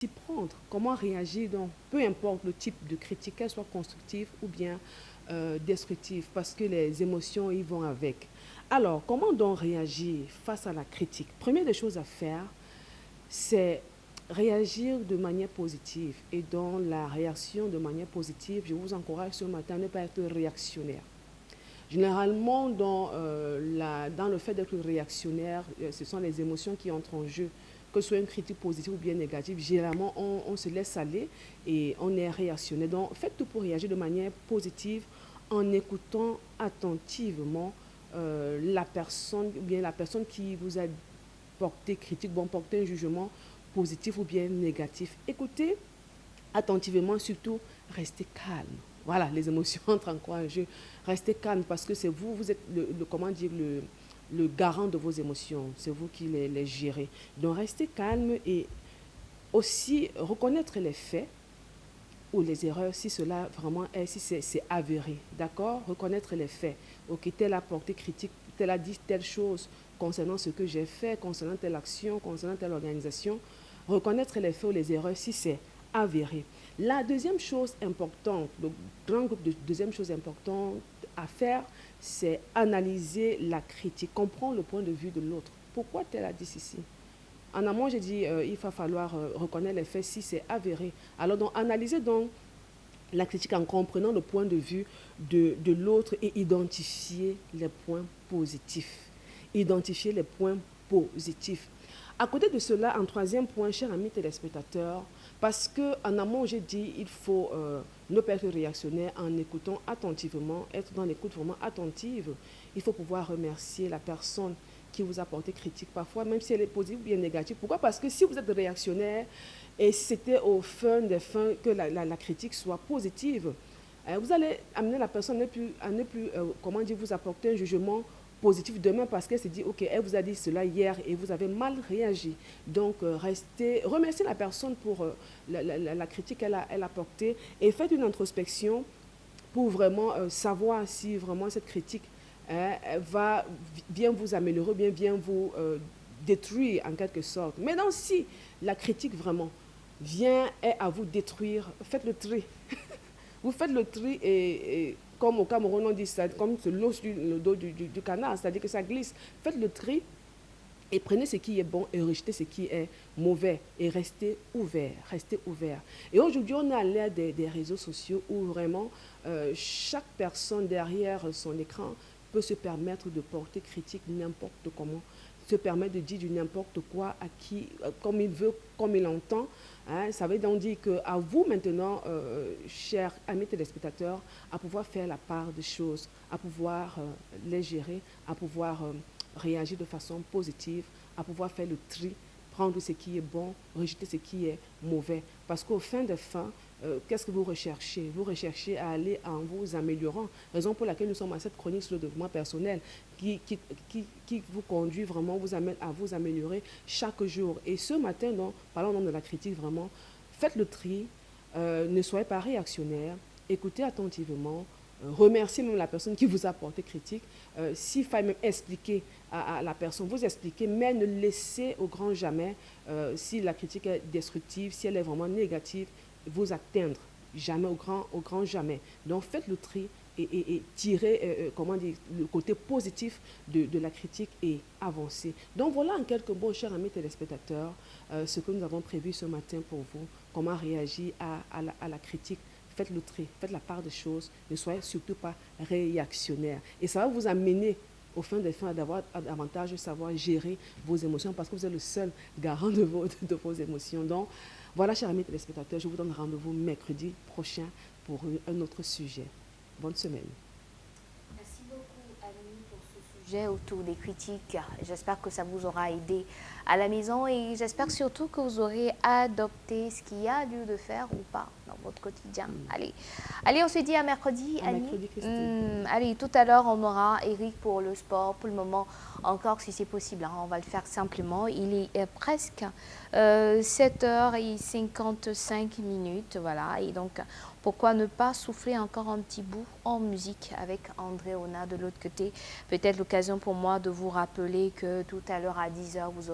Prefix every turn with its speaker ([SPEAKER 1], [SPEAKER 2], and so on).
[SPEAKER 1] s'y prendre, comment réagir, donc peu importe le type de critique, qu'elle soit constructive ou bien destructive, parce que les émotions y vont avec. Alors, comment donc réagir face à la critique? Première des choses à faire, c'est réagir de manière positive. Et dans la réaction de manière positive, je vous encourage ce matin à ne pas être réactionnaire. Généralement, dans le fait d'être réactionnaire, ce sont les émotions qui entrent en jeu. Que ce soit une critique positive ou bien négative, généralement, on se laisse aller et on est réactionnaire. Donc, faites tout pour réagir de manière positive en écoutant attentivement la personne, ou bien la personne qui vous a porté critique, bon, porté un jugement positif ou bien négatif. Écoutez attentivement, surtout, restez calme. Voilà, les émotions entrent en quoi en jeu. Restez calme parce que c'est vous, vous êtes comment dire, le garant de vos émotions. C'est vous qui les gérez. Donc, restez calme et aussi reconnaître les faits ou les erreurs si cela vraiment est, si c'est avéré. D'accord? Reconnaître les faits. Ok, tel a porté critique, tel a dit telle chose concernant ce que j'ai fait, concernant telle action, concernant telle organisation. Reconnaître les faits ou les erreurs si c'est avéré. La deuxième chose importante, le grand groupe de deuxième chose importante à faire, c'est analyser la critique, comprendre le point de vue de l'autre. Pourquoi tel a dit ceci? En amont, j'ai dit il va falloir reconnaître les faits si c'est avéré. Alors, donc, analysez donc la critique en comprenant le point de vue de l'autre et identifier les points positifs. Identifier les points positifs. À côté de cela, en troisième point, chers amis téléspectateurs, parce qu'en amont, j'ai dit il faut ne pas être réactionnaire en écoutant attentivement, être dans l'écoute vraiment attentive. Il faut pouvoir remercier la personne qui vous a porté critique parfois, même si elle est positive ou bien négative. Pourquoi? Parce que si vous êtes réactionnaire et c'était au fin des fins que la critique soit positive, vous allez amener la personne à ne plus comment dire, vous apporter un jugement positif demain parce qu'elle s'est dit, ok, elle vous a dit cela hier et vous avez mal réagi. Donc, remerciez la personne pour la critique qu'elle a portée et faites une introspection pour vraiment savoir si vraiment cette critique va bien vous améliorer, bien vous détruire en quelque sorte. Maintenant, si la critique vraiment vient à vous détruire, faites le tri. Vous faites le tri et comme au Cameroun on dit ça, comme l'os sur le dos du canard, c'est-à-dire que ça glisse. Faites le tri et prenez ce qui est bon et rejetez ce qui est mauvais et restez ouvert, restez ouvert. Et aujourd'hui, on est à l'ère des réseaux sociaux où vraiment chaque personne derrière son écran peut se permettre de porter critique n'importe comment, se permettre de dire du n'importe quoi à qui, comme il veut, comme il entend. Hein. Ça veut donc dire qu'à vous maintenant, chers amis téléspectateurs, à pouvoir faire la part des choses, à pouvoir les gérer, à pouvoir réagir de façon positive, à pouvoir faire le tri, prendre ce qui est bon, rejeter ce qui est mauvais. Parce qu'au fin de fin, qu'est-ce que vous recherchez? Vous recherchez à aller en vous améliorant. Raison pour laquelle nous sommes à cette chronique sur le développement personnel qui vous conduit vraiment, vous amène à vous améliorer chaque jour. Et ce matin, donc, parlons donc de la critique vraiment, faites le tri, ne soyez pas réactionnaire, écoutez attentivement, remerciez même la personne qui vous a porté critique. S'il faut même expliquer à la personne, vous expliquez, mais ne laissez au grand jamais, si la critique est destructive, si elle est vraiment négative, vous atteindre. Jamais, au grand jamais. Donc faites le tri et tirez comment dire, le côté positif de la critique et avancez. Donc voilà en quelques mots, chers amis téléspectateurs, ce que nous avons prévu ce matin pour vous, comment réagir à la critique. Faites le tri, faites la part des choses, ne soyez surtout pas réactionnaire. Et ça va vous amener au fin des fins d'avoir davantage de savoir gérer vos émotions parce que vous êtes le seul garant de vos émotions. Donc voilà, chers amis téléspectateurs, je vous donne rendez-vous mercredi prochain pour un autre sujet. Bonne semaine.
[SPEAKER 2] Merci beaucoup, Annie, pour ce sujet autour des critiques. J'espère que ça vous aura aidé à la maison et j'espère surtout que vous aurez adopté ce qu'il y a lieu de faire ou pas dans votre quotidien. Allez, on se dit à mercredi, Annie.
[SPEAKER 1] Mercredi, Christine.
[SPEAKER 2] Allez, tout à l'heure, on aura Eric pour le sport. Pour le moment, encore si c'est possible, hein, on va le faire simplement. Il est presque 7h55. Voilà, et donc, pourquoi ne pas souffler encore un petit bout en musique avec André Ona de l'autre côté. Peut-être l'occasion pour moi de vous rappeler que tout à l'heure à 10h, vous aurez